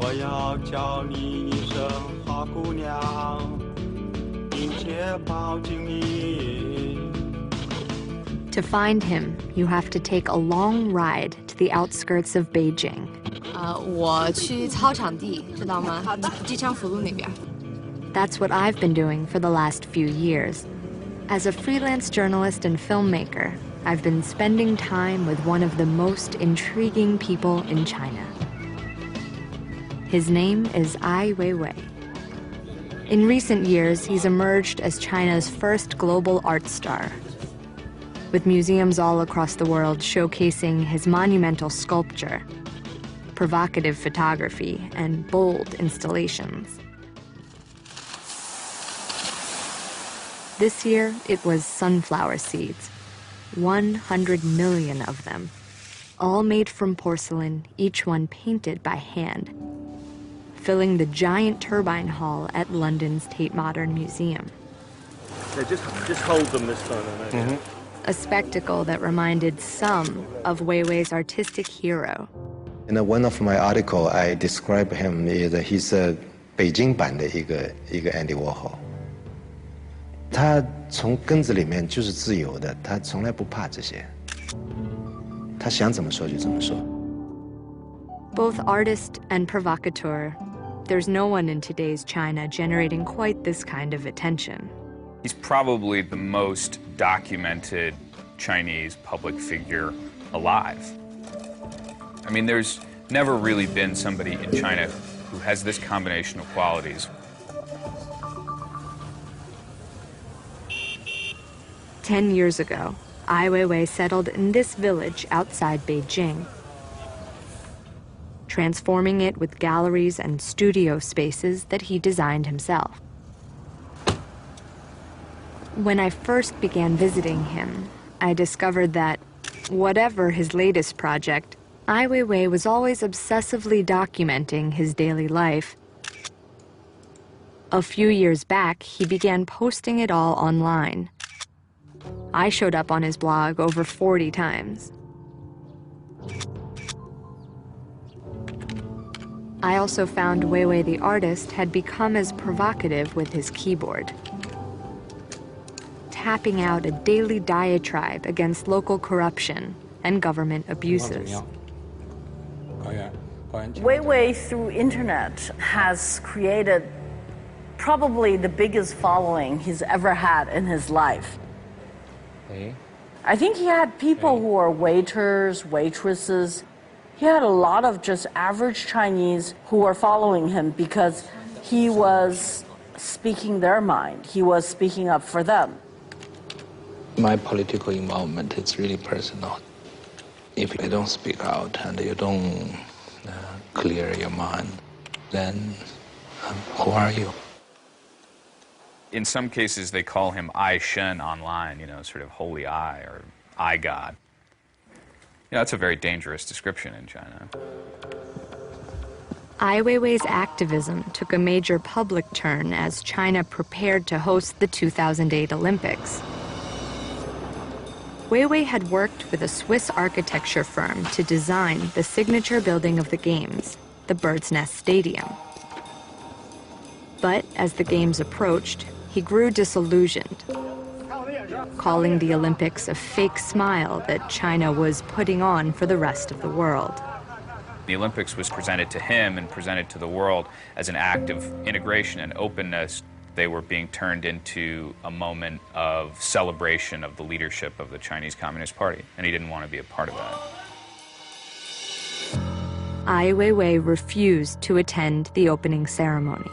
我要叫你一声花姑娘，并且抱紧你。 To find him, you have to take a long ride to the outskirts of Beijing. 我去操场地，知道吗？机场福路那边。 That's what I've been doing for the last few years. As a freelance journalist and filmmaker, I've been spending time with one of the most intriguing people in China. His name is Ai Weiwei. In recent years, he's emerged as China's first global art star, with museums all across the world showcasing his monumental sculpture, provocative photography, and bold installations. This year, it was sunflower seeds, 100 million of them, all made from porcelain, each one painted by hand, filling the giant turbine hall at London's Tate Modern Museum. Yeah, just hold them this time. A spectacle that reminded some of Weiwei's artistic hero. In one of my articles, I describe him as he's a 北京版的一个 Andy Warhol。他从根子里面就是自由的，他从来不怕这些，他想怎么说就怎么说。Both artist and provocateur, there's no one in today's China generating quite this kind of attention. He's probably the most documented Chinese public figure alive. I mean, there's never really been somebody in China who has this combination of qualities. 10 years ago, Ai Weiwei settled in this village outside Beijing, transforming it with galleries and studio spaces that he designed himself. When I first began visiting him, I discovered that, whatever his latest project, Ai Weiwei was always obsessively documenting his daily life. A few years back, he began posting it all online. I showed up on his blog over 40 times. I also found Weiwei the artist had become as provocative with his keyboard, tapping out a daily diatribe against local corruption and government abuses. Weiwei through internet has created probably the biggest following he's ever had in his life. I think he had people who were waiters, waitresses. He had a lot of just average Chinese who were following him because he was speaking their mind. He was speaking up for them. My political involvement is really personal. If you don't speak out and you don't clear your mind, then who are you? In some cases, they call him Ai Shen online, you know, sort of holy eye or eye god. You know, that's a very dangerous description in China. Ai Weiwei's activism took a major public turn as China prepared to host the 2008 Olympics. Weiwei had worked with a Swiss architecture firm to design the signature building of the Games, the Bird's Nest Stadium. But as the Games approached, he grew disillusioned, calling the Olympics a fake smile that China was putting on for the rest of the world. The Olympics was presented to him and presented to the world as an act of integration and openness. They were being turned into a moment of celebration of the leadership of the Chinese Communist Party, and he didn't want to be a part of that. Ai Weiwei refused to attend the opening ceremony.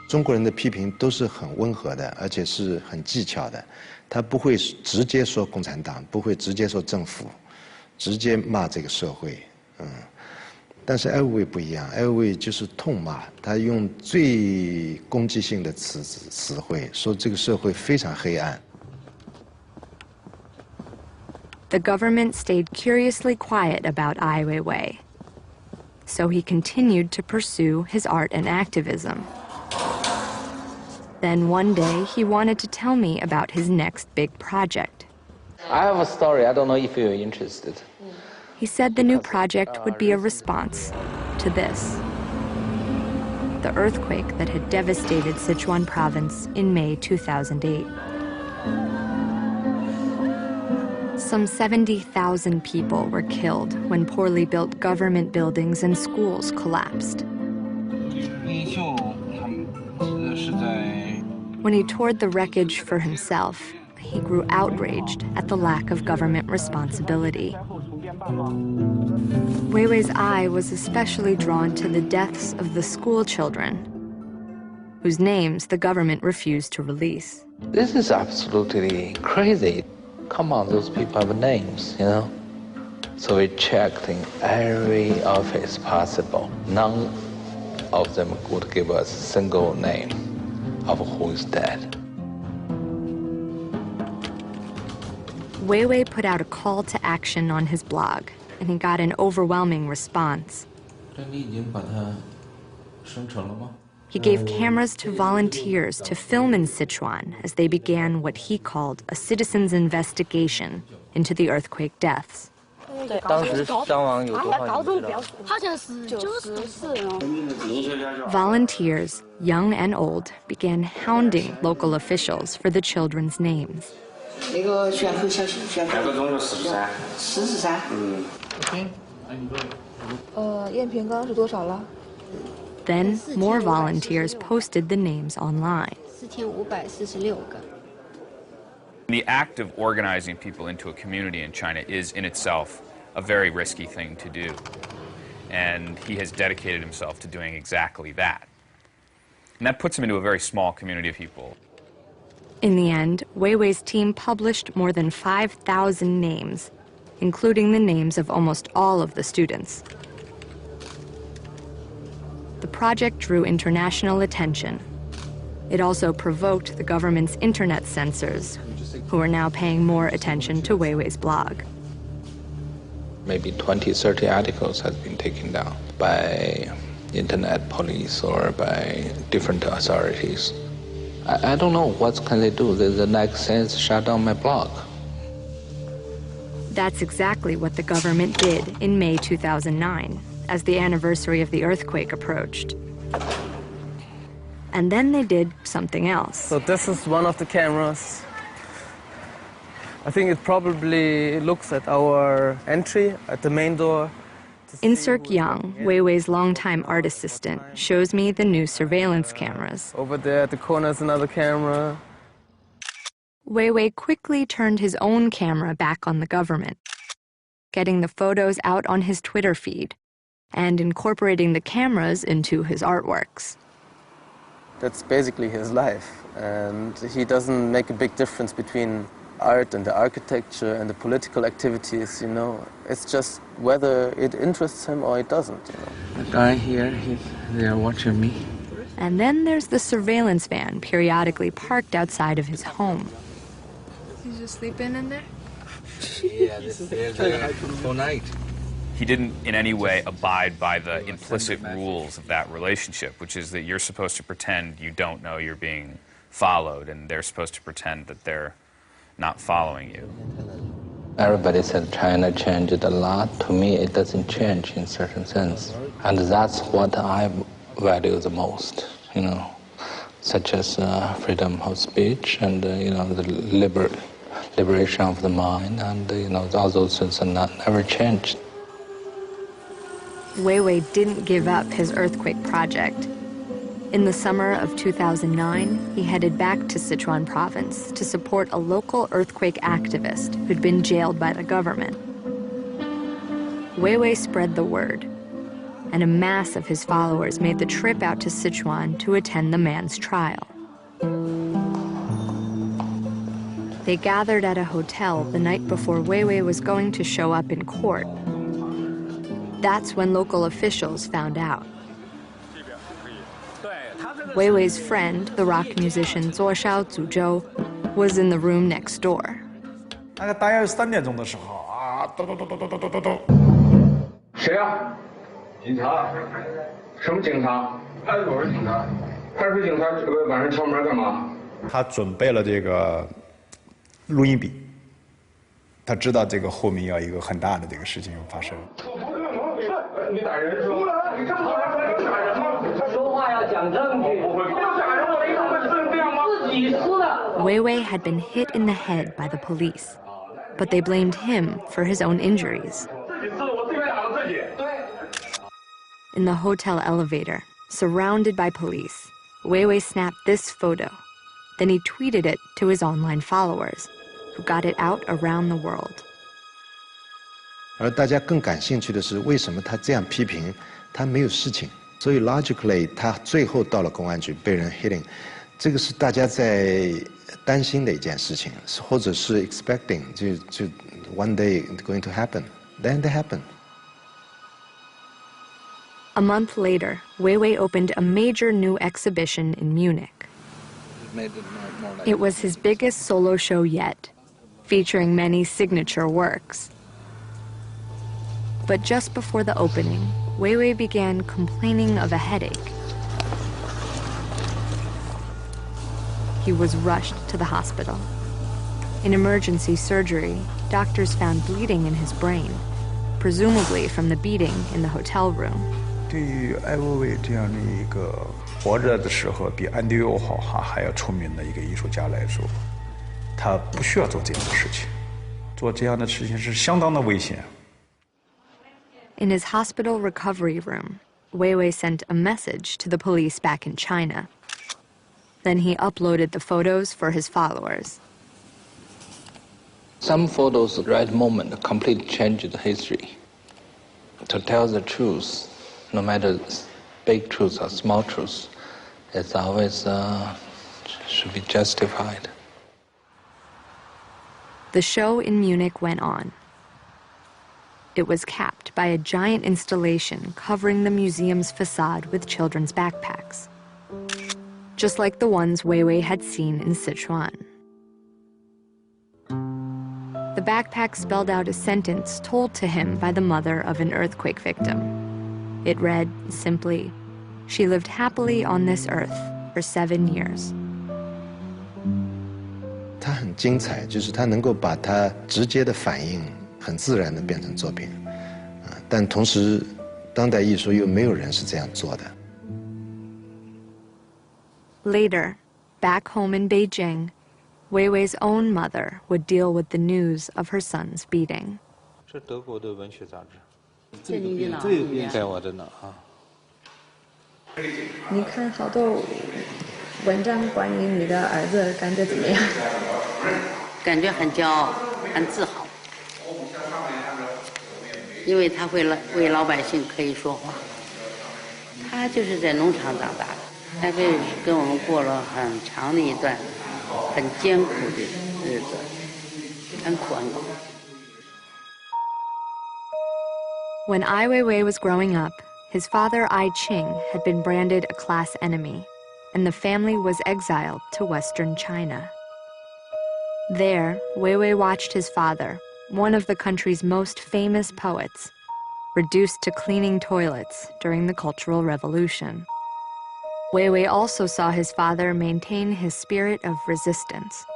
中国人的批评都是很温和的，而且是很技巧的。他不会直接说共产党，不会直接说政府，直接骂这个社会。但是艾薇薇不一样，艾薇薇就是痛骂，他用最攻击性的词汇，说这个社会非常黑暗。The government stayed curiously quiet about Ai Weiwei, so he continued to pursue his art and activism. Then one day, he wanted to tell me about his next big project. I have a story. I don't know if you're interested. He said the new project would be a response to this. the earthquake that had devastated Sichuan province in May 2008. Some 70,000 people were killed when poorly built government buildings and schools collapsed. When he toured the wreckage for himself, he grew outraged at the lack of government responsibility. Weiwei's eye was especially drawn to the deaths of the school children, whose names the government refused to release. This is absolutely crazy. Come on, those people have names, you know? So we checked in every office possible. None of them could give us a single name of who is dead. Weiwei put out a call to action on his blog, and he got an overwhelming response. He gave cameras to volunteers to film in Sichuan as they began what he called a citizen's investigation into the earthquake deaths. Volunteers, young and old, began hounding local officials for the children's names. Then more volunteers posted the names online. The act of organizing people into a community in China is in itself a very risky thing to do. And he has dedicated himself to doing exactly that. And that puts him into a very small community of people. In the end, Weiwei's team published more than 5,000 names, including the names of almost all of the students. The project drew international attention. It also provoked the government's internet censors, who are now paying more attention to Weiwei's blog. Maybe 20, 30 articles have been taken down by internet police or by different authorities. I don't know what can they do. The next thing is shut down my blog. That's exactly what the government did in May 2009, as the anniversary of the earthquake approached. And then they did something else. So this is one of the cameras. I think it probably looks at our entry at the main door. Insert Yang, Weiwei's longtime art assistant, shows me the new surveillance cameras. Over there at the corner is another camera. Weiwei quickly turned his own camera back on the government, getting the photos out on his Twitter feed and incorporating the cameras into his artworks. That's basically his life, and he doesn't make a big difference between art and the architecture and the political activities, you know. It's just whether it interests him or it doesn't, you know. The guy here, they're watching me. And then there's the surveillance van periodically parked outside of his home. He's just sleeping in there? Yeah, they're there all night. He didn't in any way abide by the implicit rules of that relationship, which is that you're supposed to pretend you don't know you're being followed, and they're supposed to pretend that they're not following you. Everybody said China changed a lot. To me, it doesn't change in a certain sense. And that's what I value the most, you know, such as freedom of speech and, you know, the liberation of the mind, and, you know, all those things are never changed. Weiwei didn't give up his earthquake project. In the summer of 2009, he headed back to Sichuan province to support a local earthquake activist who'd been jailed by the government. Weiwei spread the word, and a mass of his followers made the trip out to Sichuan to attend the man's trial. They gathered at a hotel the night before Weiwei was going to show up in court. That's when local officials found out. Weiwei's friend, the rock musician Zuoshao Zuzhou, was in the room next door. 大概是3点钟的时候啊，咚咚咚咚咚咚咚咚。谁呀？警察。什么警察？派出所警察。派出所警察晚上敲门干嘛？他准备了这个录音笔，他知道这个后面要一个很大的这个事情要发生。你打人是吧？你这么多人说你打人吗？说话要讲 Weiwei had been hit in the head by the police, but they blamed him for his own injuries. In the hotel elevator, surrounded by police, Weiwei snapped this photo. Then he tweeted it to his online followers, who got it out around the world. 而大家更感兴趣的是，为什么他这样批评，他没有事情，所以 logically 他最后到了公安局被人 hitting， 这个是大家在担心的一件事情，或者是 expecting 就 one day going to happen, then it happened. A month later, Weiwei opened a major new exhibition in Munich. It was his biggest solo show yet, featuring many signature works. But just before the opening, Weiwei began complaining of a headache. He was rushed to the hospital. In emergency surgery, doctors found bleeding in his brain, presumably from the beating in the hotel room. 对于艾薇薇这样的一个活着的时候比安迪沃霍还要出名的一个艺术家来说，他不需要做这样的事情，做这样的事情是相当的危险。In his hospital recovery room, Weiwei sent a message to the police back in China. Then he uploaded the photos for his followers. Some photos at the right moment completely changed the history. To tell the truth, no matter big truth or small truth, it's always should be justified. The show in Munich went on. It was capped by a giant installation covering the museum's facade with children's backpacks, just like the ones Weiwei had seen in Sichuan. The backpack spelled out a sentence told to him by the mother of an earthquake victim. It read simply, "She lived happily on this earth for 7 years." 它很精彩，就是它能够把它直接的反应很自然的变成作品，但同时，当代艺术又没有人是这样做的。Later, back home in Beijing, Weiwei's own mother would deal with the news of her son's beating. 这德国的文学杂志，这你的在我的呢啊。你看好多文章关于你的儿子，感觉怎么样？感觉很骄傲，很自豪，因为他会为老百姓可以说话。他就是在农场长大的，他跟我们过了很长的一段很艰苦的日子，很苦很苦。When Ai Weiwei was growing up, his father Ai Qing had been branded a class enemy, and the family was exiled to Western China. There, Weiwei watched his father, one of the country's most famous poets, reduced to cleaning toilets during the Cultural Revolution. Weiwei also saw his father maintain his spirit of resistance,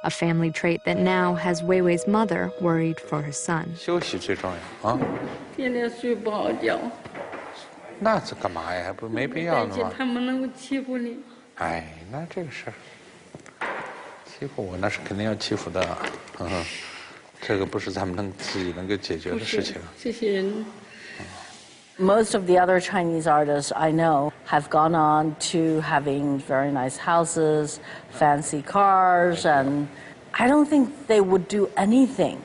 a family trait that now has Weiwei's mother worried for her son. 休息最重要啊。天天睡不好觉。那这干嘛呀？不没必要的吗？他们能够欺负你。哎，那这个事儿，欺负我那是肯定要欺负的，这个不是咱们自己能够解决的事情。这些人。Most of the other Chinese artists I know have gone on to having very nice houses, fancy cars, and I don't think they would do anything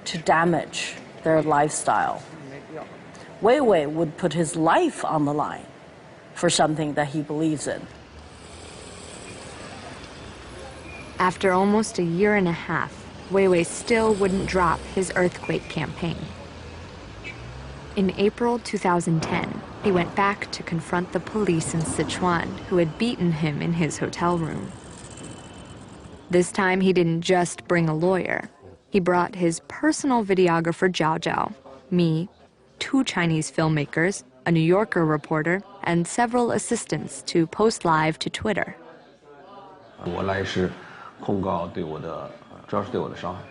to damage their lifestyle. Weiwei would put his life on the line for something that he believes in. After almost a year and a half, Weiwei still wouldn't drop his earthquake campaign. In April 2010, he went back to confront the police in Sichuan who had beaten him in his hotel room. This time, he didn't just bring a lawyer. He brought his personal videographer Zhao Zhao, me, 2 Chinese filmmakers, a New Yorker reporter, and several assistants to post live to Twitter. 我来是控告对我的，主要是对我的伤害。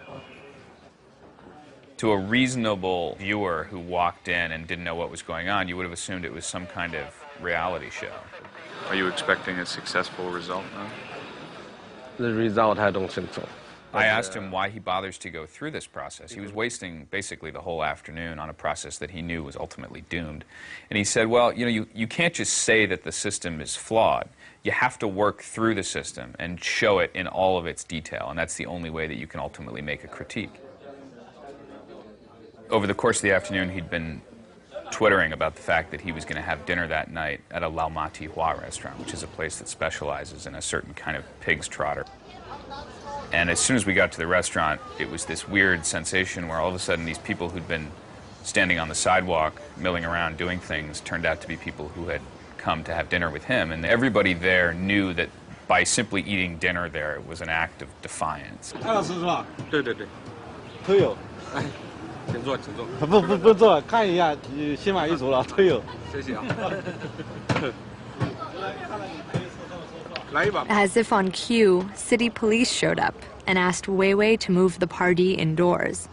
To a reasonable viewer who walked in and didn't know what was going on, you would have assumed it was some kind of reality show. Are you expecting a successful result now? The result, I don't think so. I asked him why he bothers to go through this process. He was wasting basically the whole afternoon on a process that he knew was ultimately doomed. And he said, well, you can't just say that the system is flawed. You have to work through the system and show it in all of its detail, and that's the only way that you can ultimately make a critique. Over the course of the afternoon, he'd been twittering about the fact that he was going to have dinner that night at a Lao Ma Ti Hua restaurant, which is a place that specializes in a certain kind of pig's trotter. And as soon as we got to the restaurant, it was this weird sensation where all of a sudden these people who'd been standing on the sidewalk, milling around, doing things, turned out to be people who had come to have dinner with him. And everybody there knew that by simply eating dinner there, it was an act of defiance. 艾老师是吧？对对对，都有。哎，请坐，请坐。不坐，看一下，心满意足了，都有。谢谢啊。As if on cue, city police showed up and asked Weiwei to move the party indoors.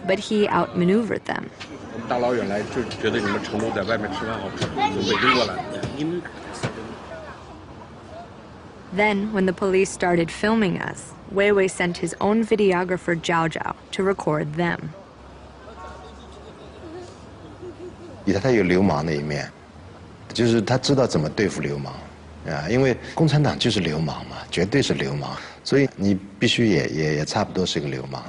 But he outmaneuvered them. Then, when the police started filming us, Weiwei sent his own videographer Zhao Zhao to record them. 他有流氓的一面，就是他知道怎么对付流氓，啊，因为共产党就是流氓嘛，绝对是流氓，所以你必须也差不多是个流氓。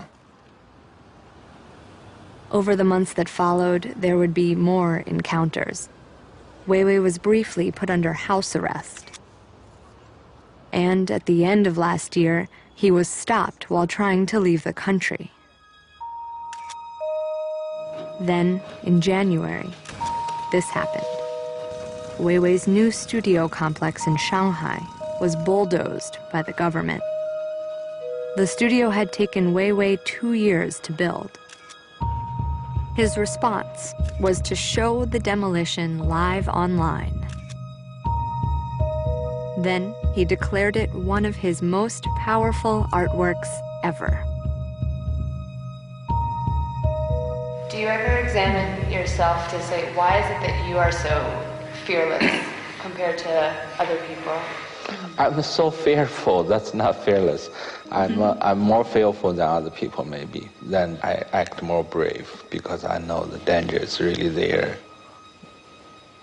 Over the months that followed, there would be more encounters. Weiwei was briefly put under house arrest. And at the end of last year, he was stopped while trying to leave the country. Then, in January, this happened. Weiwei's new studio complex in Shanghai was bulldozed by the government. The studio had taken Weiwei 2 years to build. His response was to show the demolition live online. Then he declared it one of his most powerful artworks ever. Do you ever examine yourself to say, why is it that you are so fearless compared to other people? I'm so fearful. That's not fearless. I'm more fearful than other people, maybe. Then I act more brave because I know the danger is really there.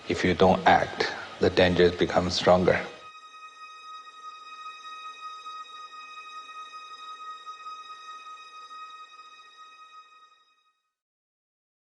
If you don't act, the danger becomes stronger.